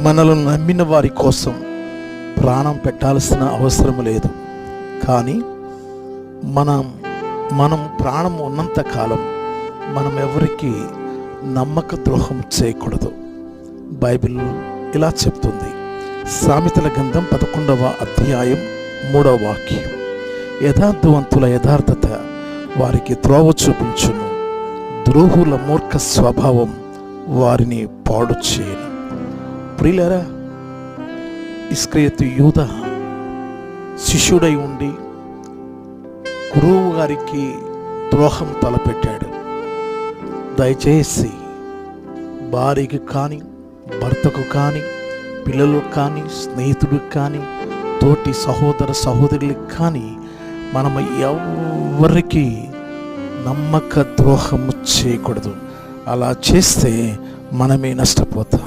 మనల్ని నమ్మిన వారి కోసం ప్రాణం పెట్టాల్సిన అవసరం లేదు. కానీ మనం ప్రాణం ఉన్నంత కాలం మనం ఎవరికి నమ్మక ద్రోహం చేయకూడదు. బైబిల్ ఇలా చెప్తుంది. సామెతల గ్రంథం 11వ అధ్యాయం 3వ వాక్యం, యథార్థవంతుల యథార్థత వారికి త్రోవ చూపించును, ద్రోహుల మూర్ఖ స్వభావం వారిని పాడు చేయను. ప్రియులారా, ఇస్కరియోతు యూదా శిష్యుడై ఉండి గురువు గారికి ద్రోహం తలపెట్టాడు. దయచేసి భార్యకి కానీ, భర్తకు కానీ, పిల్లలకు కానీ, స్నేహితుడికి కానీ, తోటి సహోదర సహోదరులకు కానీ మనం ఎవరికి నమ్మక ద్రోహము చేయకూడదు. అలా చేస్తే మనమే నష్టపోతాం.